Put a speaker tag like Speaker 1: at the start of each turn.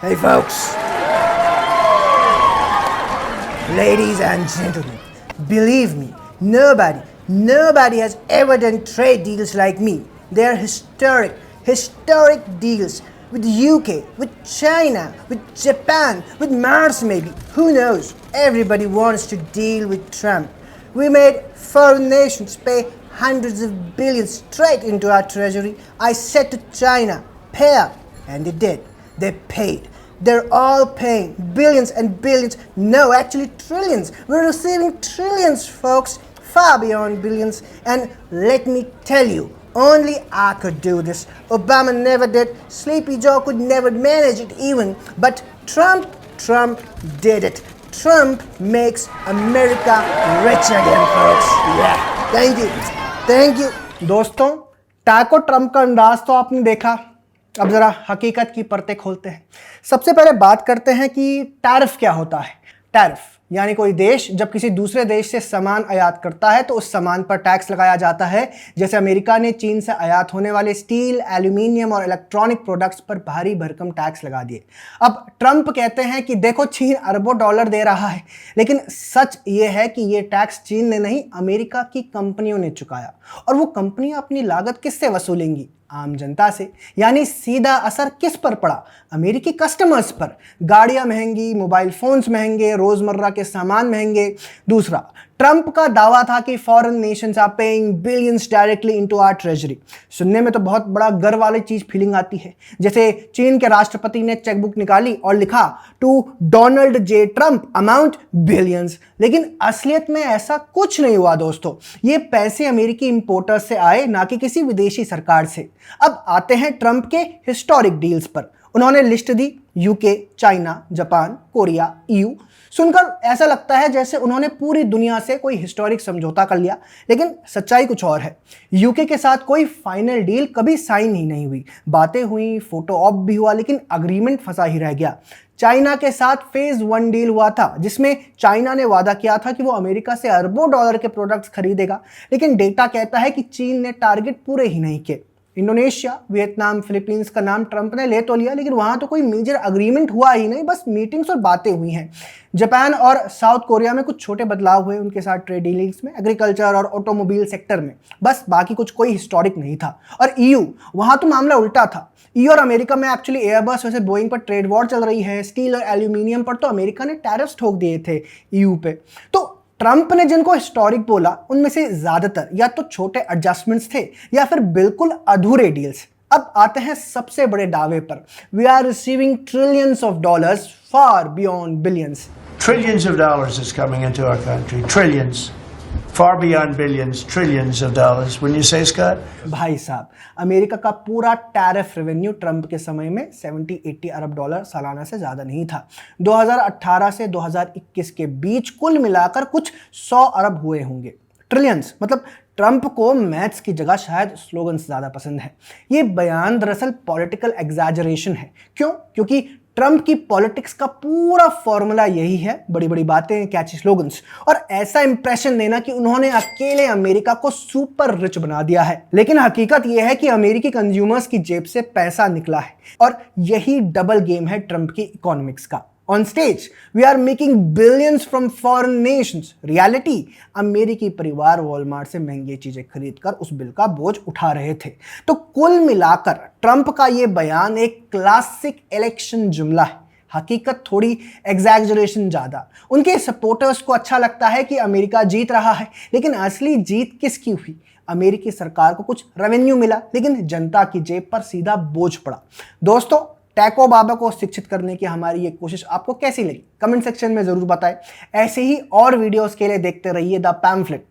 Speaker 1: Hey folks, ladies and gentlemen, believe me, nobody has ever done trade deals like me. They are historic deals with UK, with China, with Japan, with Mars maybe. Who knows? Everybody wants to deal with Trump. We made foreign nations pay hundreds of billions straight into our treasury. I said to China, pay up, and they did. They paid. They're all paying billions and billions. No, actually trillions. We're receiving trillions, folks, far beyond billions. And let me tell you, only I could do this. Obama never did. Sleepy Joe could never manage it even. But Trump did it. Trump makes America rich again, folks. Yeah. Thank you.
Speaker 2: दोस्तों, taco Trump का अंदाज तो आपने देखा। अब जरा हकीकत की परतें खोलते हैं। सबसे पहले बात करते हैं कि टैरिफ क्या होता है। टैरिफ यानी कोई देश जब किसी दूसरे देश से सामान आयात करता है तो उस सामान पर टैक्स लगाया जाता है। जैसे अमेरिका ने चीन से आयात होने वाले स्टील, एल्यूमिनियम और इलेक्ट्रॉनिक प्रोडक्ट्स पर भारी भरकम टैक्स लगा दिए। अब ट्रंप कहते हैं कि देखो चीन अरबों डॉलर दे रहा है, लेकिन सच ये है कि ये टैक्स चीन ने नहीं, अमेरिका की कंपनियों ने चुकाया। और वो कंपनियां अपनी लागत किससे वसूलेंगी? आम जनता से। यानी सीधा असर किस पर पड़ा? अमेरिकी कस्टमर्स पर। गाड़ियां महंगी, मोबाइल फोन्स महंगे, रोजमर्रा के सामान महंगे। दूसरा, ट्रंप का दावा था कि foreign nations are paying billions directly into our treasury. सुनने में तो बहुत बड़ा गर्व वाली चीज फीलिंग आती है। जैसे चीन के राष्ट्रपति ने चेकबुक निकाली और लिखा to Donald J Trump amount billions. लेकिन असलियत में ऐसा कुछ नहीं हुआ दोस्तों। ये पैसे अमेरिकी इंपोर्टर्स से आए, ना कि किसी विदेशी सरकार से। अब आते हैं ट्रंप के हिस्टोरिक डील्स पर। उन्होंने लिस्ट दी UK, China, Japan, Korea, EU. सुनकर ऐसा लगता है जैसे उन्होंने पूरी दुनिया से कोई हिस्टोरिक समझौता कर लिया, लेकिन सच्चाई कुछ और है। यूके के साथ कोई फाइनल डील कभी साइन ही नहीं हुई। बातें हुई, फोटो ऑप भी हुआ, लेकिन अग्रीमेंट फंसा ही रह गया। चाइना के साथ फेज 1 डील हुआ था, जिसमें चाइना ने वादा किया था कि वो अमेरिका से अरबों डॉलर के प्रोडक्ट्स खरीदेगा, लेकिन डेटा कहता है कि चीन ने टारगेट पूरे ही नहीं किए। इंडोनेशिया, वियतनाम, फिलीपींस का नाम ट्रंप ने ले तो लिया, लेकिन वहां तो कोई मेजर अग्रीमेंट हुआ ही नहीं, बस मीटिंग्स और बातें हुई हैं। जापान और साउथ कोरिया में कुछ छोटे बदलाव हुए उनके साथ ट्रेड डीलिंग्स में, एग्रीकल्चर और ऑटोमोबाइल सेक्टर में, बस बाकी कुछ कोई हिस्टोरिक नहीं था। और ईयू, वहां तो मामला उल्टा था। ईयू और अमेरिका में एक्चुअली एयरबस वैसे बोइंग पर ट्रेड वॉर चल रही है। स्टील और एल्यूमिनियम पर तो अमेरिका ने टैरिफ्स ठोक दिए थे ईयू पे। तो ट्रंप ने जिनको हिस्टोरिक बोला, उनमें से ज्यादातर या तो छोटे एडजस्टमेंट्स थे या फिर बिल्कुल अधूरे डील्स। अब आते हैं सबसे बड़े दावे पर। We are receiving trillions of dollars far beyond billions.
Speaker 3: Trillions of dollars is coming into our country. Trillions. Far beyond billions, trillions of dollars. Wouldn't you say, Scott?
Speaker 2: भाई साहब, अमेरिका का पूरा टैरिफ रेवेन्यू ट्रंप के समय में 70-80 अरब dollar सालाना से ज़्यादा नहीं था। 2018 से 2021 के बीच कुल मिलाकर कुछ 100 अरब हुए होंगे। ट्रिलियंस मतलब ट्रंप को मैथ्स की जगह शायद स्लोगन्स ज़्यादा पसंद है। ये बयान दरअसल पॉलिटिकल एग्जैजरेशन है। क्यों? क्योंकि ट्रंप की पॉलिटिक्स का पूरा फॉर्मूला यही है, बड़ी बड़ी बातें, कैची स्लोगन्स, और ऐसा इंप्रेशन देना कि उन्होंने अकेले अमेरिका को सुपर रिच बना दिया है। लेकिन हकीकत यह है कि अमेरिकी कंज्यूमर्स की जेब से पैसा निकला है, और यही डबल गेम है ट्रंप की इकोनॉमिक्स का। On stage we are making billions from foreign nations. Reality, अमेरिकी परिवार वॉलमार्ट से महंगी चीजें खरीदकर उस बिल का बोझ उठा रहे थे। तो कुल मिलाकर ट्रंप का यह बयान एक क्लासिक इलेक्शन जुमला है। हकीकत थोड़ी, एग्जैजरेशन ज्यादा। उनके सपोर्टर्स को अच्छा लगता है कि अमेरिका जीत रहा है, लेकिन असली जीत किसकी हुई? अमेरिकी सरकार को कुछ रेवेन्यू मिला, लेकिन जनता की जेब पर सीधा बोझ पड़ा। दोस्तों, टैको बाबा को शिक्षित करने की हमारी ये कोशिश आपको कैसी लगी? कमेंट सेक्शन में जरूर बताएं। ऐसे ही और वीडियोस के लिए देखते रहिए द पैम्फलेट।